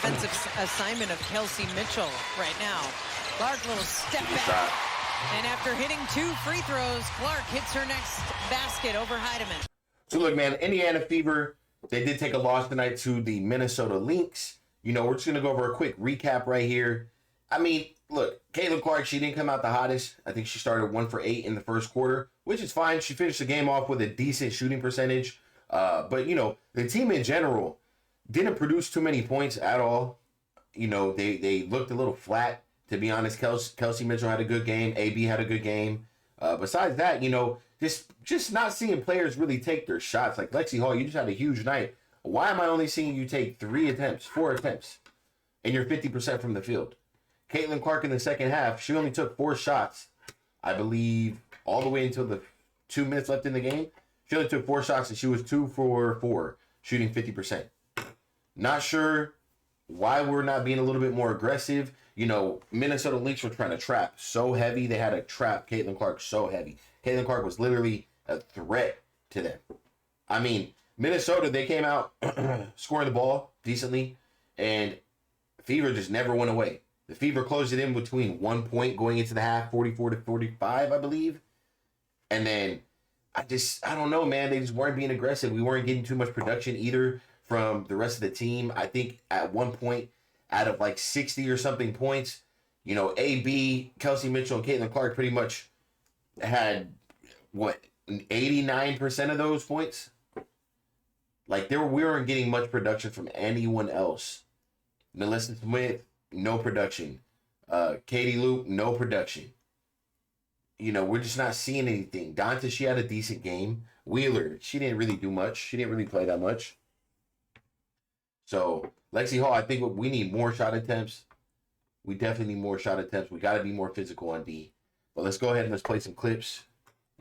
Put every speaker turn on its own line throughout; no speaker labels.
defensive assignment of Kelsey Mitchell right now. Clark, little step back. And after hitting 2 free throws, Clark hits her next basket over Heidemann.
So look, man, Indiana Fever, they did take a loss tonight to the Minnesota Lynx. You know, we're just going to go over a quick recap right here. I mean, look, Caitlin Clark, she didn't come out the hottest. I think she started 1 for 8 in the first quarter, which is fine. She finished the game off with a decent shooting percentage. But, you know, the team in general didn't produce too many points at all. You know, they looked a little flat, to be honest. Kelsey Mitchell had a good game. AB had a good game. Besides that, you know, just not seeing players really take their shots. Like Lexi Hall, you just had a huge night. Why am I only seeing you take 4 attempts, and you're 50% from the field? Caitlin Clark in the second half, she only took 4 shots, I believe, all the way until the 2 minutes left in the game. She only took 4 shots, and she was 2 for 4, shooting 50%. Not sure why we're not being a little bit more aggressive. You know, Minnesota Lynx were trying to trap so heavy. They had to trap Caitlin Clark so heavy. Caitlin Clark was literally a threat to them. I mean, Minnesota, they came out scoring the ball decently, and Fever just never went away. The Fever closed it in between 1 point going into the half, 44-45, I believe. And then I don't know, man. They just weren't being aggressive. We weren't getting too much production either from the rest of the team. I think at one point, out of like 60 or something points, you know, AB, Kelsey Mitchell, and Caitlin Clark pretty much had, 89% of those points? Like, we weren't getting much production from anyone else. Melissa Smith, no production. Katie Luke, no production. You know, we're just not seeing anything. Donta, she had a decent game. Wheeler, she didn't really do much. She didn't really play that much. So, Lexi Hall, I think we need more shot attempts. We definitely need more shot attempts. We got to be more physical on D. But let's go ahead and let's play some clips,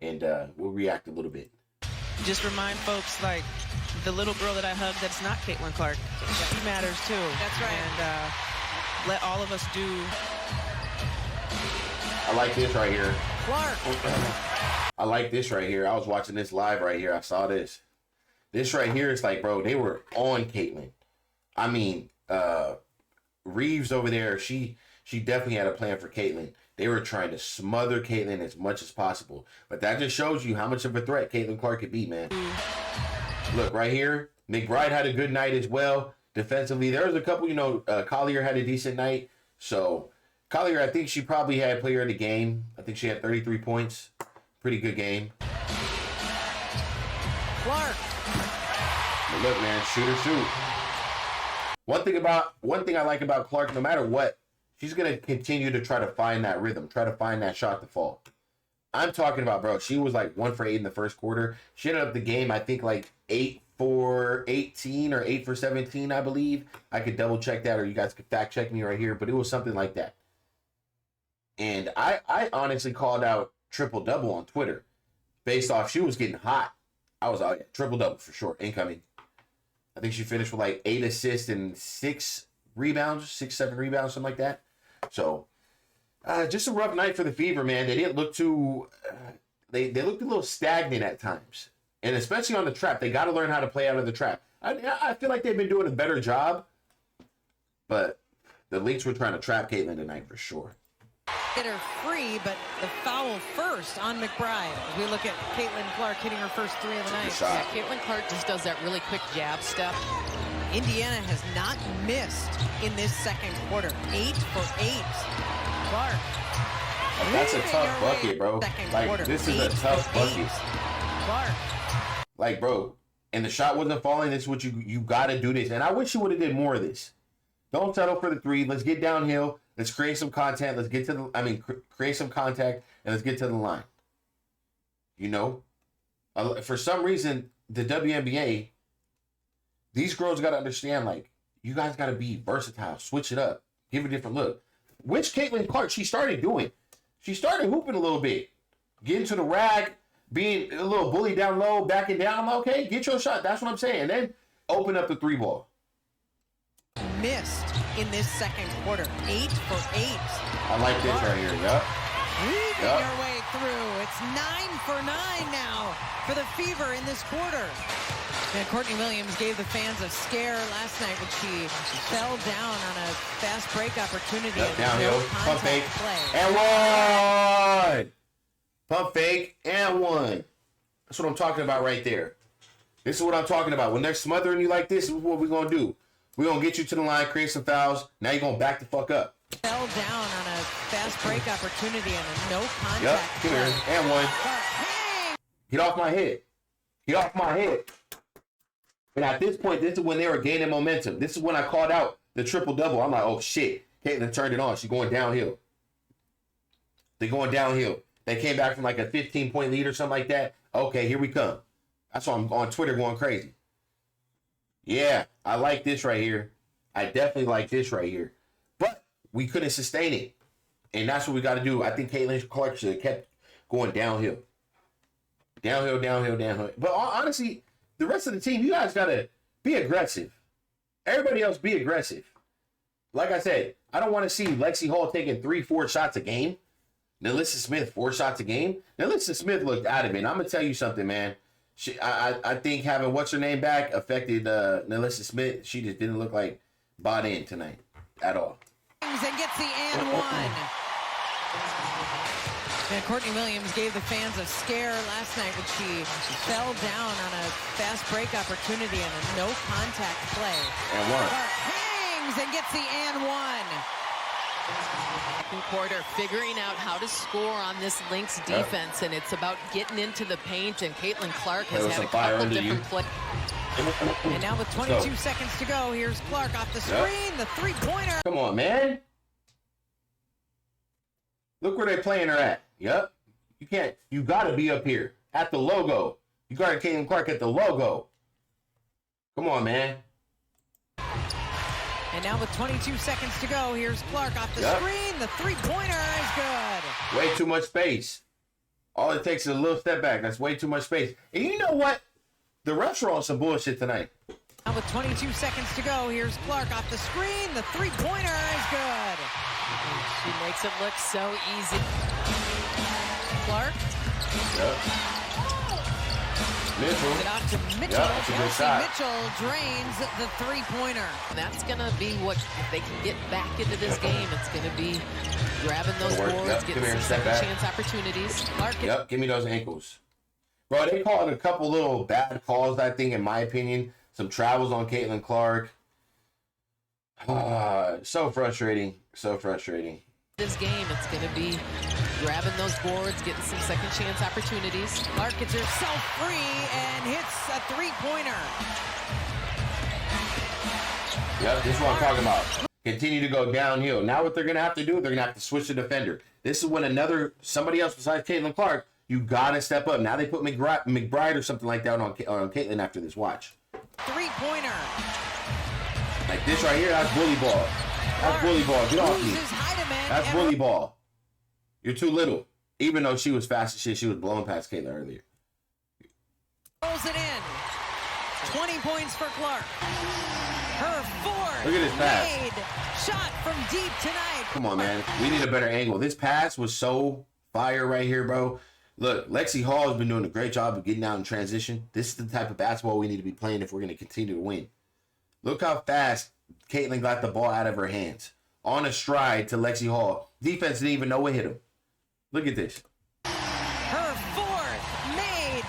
and we'll react a little bit.
Just remind folks, like, the little girl that I hugged that's not Caitlin Clark, she matters too.
That's right.
And let all of us do.
I like this right here.
Clark.
I like this right here. I was watching this live right here. I saw this. This right here is like, bro, they were on Caitlin. I mean, Reeves over there, she definitely had a plan for Caitlin. They were trying to smother Caitlin as much as possible. But that just shows you how much of a threat Caitlin Clark could be, man. Look, right here, McBride had a good night as well. Defensively, there was a couple, you know, Collier had a decent night. So, Collier, I think she probably had player of the game. I think she had 33 points. Pretty good game.
Clark.
But look, man, shoot or shoot. One thing I like about Clark, no matter what, she's going to continue to try to find that rhythm, try to find that shot to fall. I'm talking about, bro, she was like 1 for 8 in the first quarter. She ended up the game, I think, like 8 for 18 or 8 for 17, I believe. I could double check that, or you guys could fact check me right here, but it was something like that. And I honestly called out triple-double on Twitter based off she was getting hot. I was out, yeah, triple-double for sure, incoming. I think she finished with like 8 assists and 6 rebounds, 6-7 rebounds, something like that. So, just a rough night for the Fever, man. They didn't look too, they looked a little stagnant at times. And especially on the trap. They got to learn how to play out of the trap. I feel like they've been doing a better job. But the Lynx were trying to trap Caitlin tonight for sure.
Get her free, but the foul first on McBride. As we look at Caitlin Clark hitting her first 3 of the night.
Yeah, Caitlin Clark just does that really quick jab step.
Indiana has not missed in this second quarter. 8 for 8. Clark.
That's a tough bucket, bro. Like, this is a tough bucket.
Clark.
Like, bro, and the shot wasn't falling. This is what you got to do this. And I wish you would have did more of this. Don't settle for the 3. Let's get downhill. Let's create some content. Let's get to the, create some contact, and let's get to the line. You know? For some reason, the WNBA, these girls got to understand, like, you guys got to be versatile. Switch it up. Give it a different look. Which Caitlin Clark, she started doing. She started hooping a little bit. Getting to the rag, being a little bully down low, backing down. I'm like, okay, get your shot. That's what I'm saying. And then open up the 3 ball.
Missed in this second quarter. 8 for 8.
I like this right here. Yup.
Weaving her way through. It's 9 for 9 now for the Fever in this quarter. And Courtney Williams gave the fans a scare last night when she fell down on a fast break opportunity.
Yep, downhill,
No
pump fake,
play.
and one. Pump fake and one. That's what I'm talking about right there. This is what I'm talking about. When they're smothering you like this is what we're going to do. We're going to get you to the line, create some fouls. Now you're going to back the fuck up.
Fell down on a fast break opportunity and a no contact.
Yep, come here, and one. Get off my head. Get off my head. And at this point, this is when they were gaining momentum. This is when I called out the triple-double. I'm like, oh, shit. Caitlin turned it on. She's going downhill. They're going downhill. They came back from like a 15-point lead or something like that. Okay, here we come. That's why I'm on Twitter going crazy. Yeah, I like this right here. I definitely like this right here. But we couldn't sustain it. And that's what we got to do. I think Caitlin Clark should have kept going downhill. Downhill, downhill, downhill. But honestly, the rest of the team, you guys got to be aggressive. Everybody else be aggressive. Like I said, I don't want to see Lexi Hall taking 3-4 shots a game. Nalissa Smith, 4 shots a game. Nalissa Smith looked out of it. And I'm going to tell you something, man. I think having what's-her-name back affected Nalissa Smith. She just didn't look like bought in tonight at all.
And gets the and one. And Courtney Williams gave the fans a scare last night when she fell down on a fast break opportunity and a no contact play.
And one.
Hangs and gets the and one.
Second quarter, figuring out how to score on this Lynx defense, and it's about getting into the paint, and Caitlin Clark has had a couple different plays.
And now with 22 seconds to go, here's Clark off the screen, the three-pointer.
Come on, man. Look where they're playing her at. Yep. You can't. You got to be up here at the logo. You got Caitlin Clark at the logo. Come on, man.
And now with 22 seconds to go, here's Clark off the screen. The three-pointer is good.
Way too much space. All it takes is a little step back. That's way too much space. And you know what? The refs are on some bullshit tonight.
Now with 22 seconds to go, here's Clark off the screen. The three-pointer is good.
She makes it look so easy.
Clark.
Yep. Mitchell.
It off to Mitchell.
Yep, that's a good shot.
Mitchell drains the three-pointer.
That's going to be what, if they can get back into this game, it's going to be grabbing those boards, getting some second chance opportunities.
Clark.
Yep, give me those ankles. Bro, they called a couple little bad calls, I think, in my opinion. Some travels on Caitlin Clark. So frustrating. So frustrating.
This game, it's going to be grabbing those boards, getting some second chance opportunities.
Clark gets herself free and hits a three-pointer.
Yep, this is what I'm talking about. Continue to go downhill. Now what they're going to have to do, they're going to have to switch the defender. This is when somebody else besides Caitlin Clark, you got to step up. Now they put McBride or something like that on Caitlin after this. Watch.
Three-pointer.
Like this right here, that's bully ball. That's bully ball. Get off me. That's bully ball. You're too little. Even though she was fast as shit, she was blowing past Caitlin earlier.
Rolls it in. 20 points for Clark. Her fourth.
Look at this pass.
Made shot from deep tonight.
Come on, man. We need a better angle. This pass was so fire right here, bro. Look, Lexi Hall has been doing a great job of getting out in transition. This is the type of basketball we need to be playing if we're going to continue to win. Look how fast Caitlin got the ball out of her hands. On a stride to Lexi Hall. Defense didn't even know what hit him. Look at this.
Her fourth made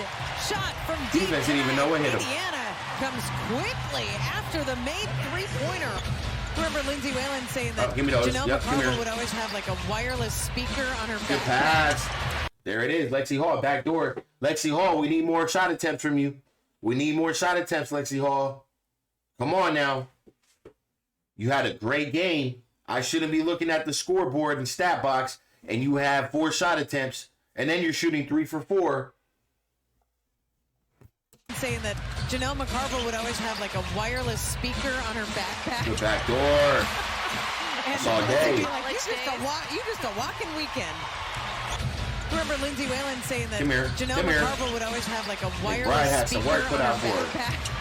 shot from deep.
Defense didn't even know what hit him.
Indiana comes quickly after the made three-pointer. Remember Lindsay Whalen saying that Janelle McCarville would always have like a wireless speaker on her back.
Good pass. There it is. Lexi Hall, back door. Lexi Hall, we need more shot attempts from you. We need more shot attempts, Lexi Hall. Come on now. You had a great game. I shouldn't be looking at the scoreboard and stat box, and you have 4 shot attempts, and then you're shooting 3 for 4.
Saying that Janelle McCarville would always have like a wireless speaker on her backpack.
Good back door. That's all day.
Like, you just a walking weekend. Remember Lindsay Whalen saying that Janelle McCarville would always have like a wireless speaker on her backpack.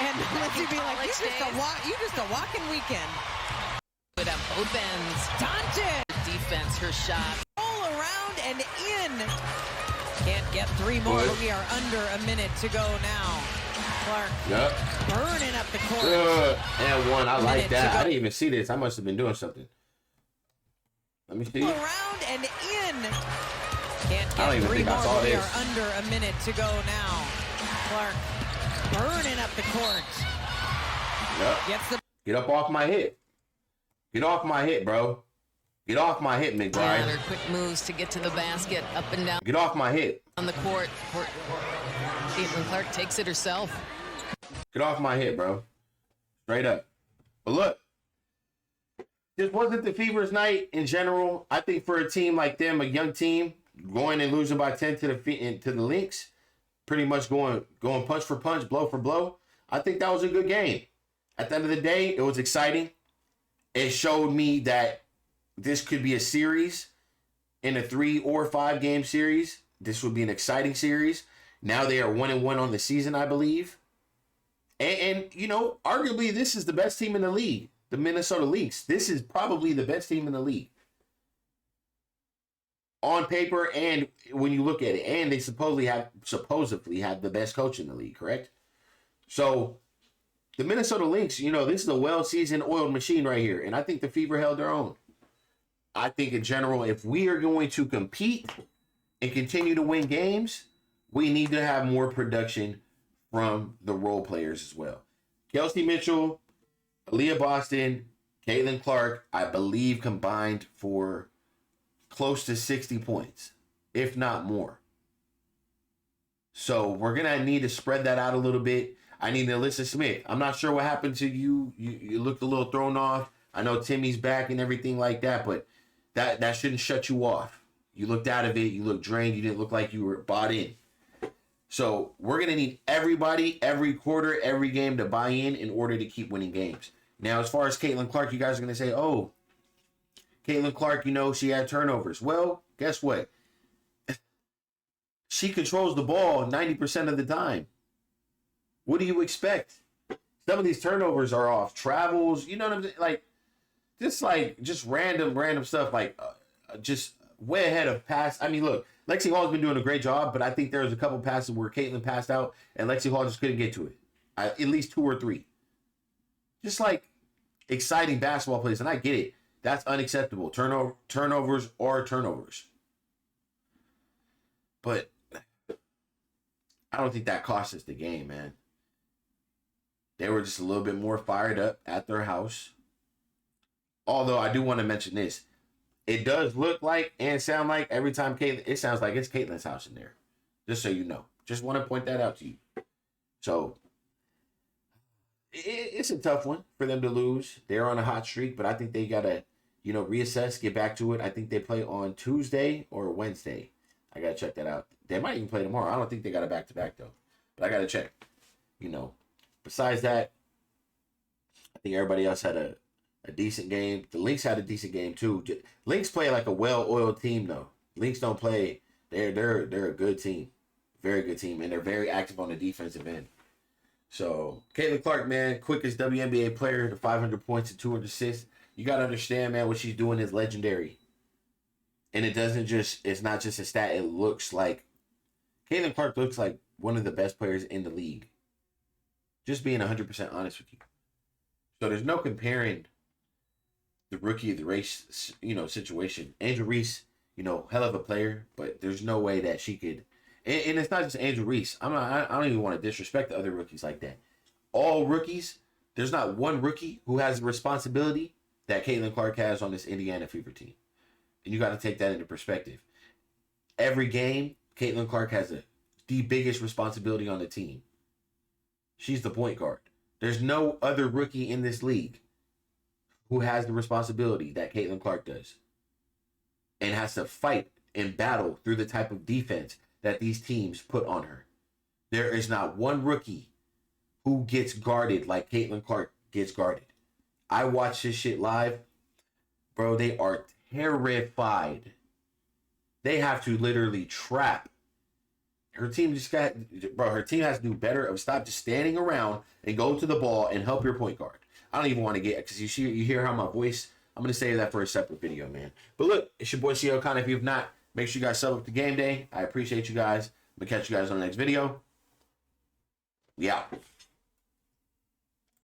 And Lindsay be like, you just a walking weekend.
Good on both ends.
Doncic.
Defense, her shot.
All around and in. Can't get 3 more, but we are under a minute to go now. Clark burning up the court.
And 1. I like that. I didn't even see this. I must have been doing something. Let me see.
Around and in. Can't get
I don't even
3
think
more,
I saw
but we
this.
are under a minute to go now. Clark burning up the court.
Get up off my hip. Get off my hip, bro. Get off my hip, McBride.
Yeah, quick moves to get to the basket, up and down
Get off my hip.
on the court. Caitlin Clark takes it herself.
Get off my hip, bro. Straight up. But look, this wasn't the Fever's night in general. I think for a team like them, a young team, going and losing by 10 to the Lynx, pretty much going punch for punch, blow for blow, I think that was a good game. At the end of the day, it was exciting. It showed me that this could be a series in a 3 or 5 game series. This would be an exciting series. Now they are 1-1 on the season, I believe. And you know, arguably this is the best team in the league, the Minnesota Lynx. This is probably the best team in the league. On paper and when you look at it. And they supposedly have the best coach in the league, correct? So the Minnesota Lynx, you know, this is a well-seasoned, oiled machine right here. And I think the Fever held their own. I think in general, if we are going to compete and continue to win games, we need to have more production from the role players as well. Kelsey Mitchell, Aaliyah Boston, Caitlin Clark, I believe combined for close to 60 points, if not more. So we're going to need to spread that out a little bit. I need Alyssa Smith. I'm not sure what happened to you. You looked a little thrown off. I know Timmy's back and everything like that, but that shouldn't shut you off. You looked out of it. You looked drained. You didn't look like you were bought in. So we're going to need everybody, every quarter, every game to buy in order to keep winning games. Now, as far as Caitlin Clark, you guys are going to say, oh, Caitlin Clark, you know, she had turnovers. Well, guess what? She controls the ball 90% of the time. What do you expect? Some of these turnovers are off travels. You know what I'm saying? Just random stuff, just way ahead of pass. I mean, look, Lexi Hall's been doing a great job, but I think there was a couple passes where Caitlin passed out and Lexi Hall just couldn't get to it. At least 2 or 3. Just like exciting basketball plays, and I get it. That's unacceptable. Turnovers are turnovers. But I don't think that cost us the game, man. They were just a little bit more fired up at their house. Although I do want to mention this. It does look like and sound like every time Caitlin, it sounds like it's Caitlin's house in there. Just so you know. Just want to point that out to you. So, it's a tough one for them to lose. They're on a hot streak, but I think they got to, you know, reassess, get back to it. I think they play on Tuesday or Wednesday. I got to check that out. They might even play tomorrow. I don't think they got a back-to-back, though. But I got to check. You know, besides that, I think everybody else had a decent game. The Lynx had a decent game, too. Lynx play like a well-oiled team, though. Lynx don't play. They're a good team. Very good team. And they're very active on the defensive end. So, Caitlin Clark, man, quickest WNBA player to 500 points and 200 assists. You got to understand, man, what she's doing is legendary. And it's not just a stat. It looks like, Caitlin Clark looks like one of the best players in the league. Just being 100% honest with you. So there's no comparing the rookie of the race, you know, situation. Angel Reese, you know, hell of a player, but there's no way that she could. And it's not just Angel Reese. I don't even want to disrespect the other rookies like that. All rookies, there's not one rookie who has the responsibility that Caitlin Clark has on this Indiana Fever team. And you got to take that into perspective. Every game, Caitlin Clark has the biggest responsibility on the team. She's the point guard. There's no other rookie in this league who has the responsibility that Caitlin Clark does. And has to fight and battle through the type of defense that these teams put on her. There is not one rookie who gets guarded like Caitlin Clark gets guarded. I watch this shit live. Bro, they are terrified. They have to literally trap. Her team her team has to do better of stop just standing around and go to the ball and help your point guard. I don't even want to get, because you hear how my voice, I'm going to save that for a separate video, man. But look, it's your boy, C.O. Khan. If you've not Make sure you guys sub up to Game Day. I appreciate you guys. We'll catch you guys on the next video. We out.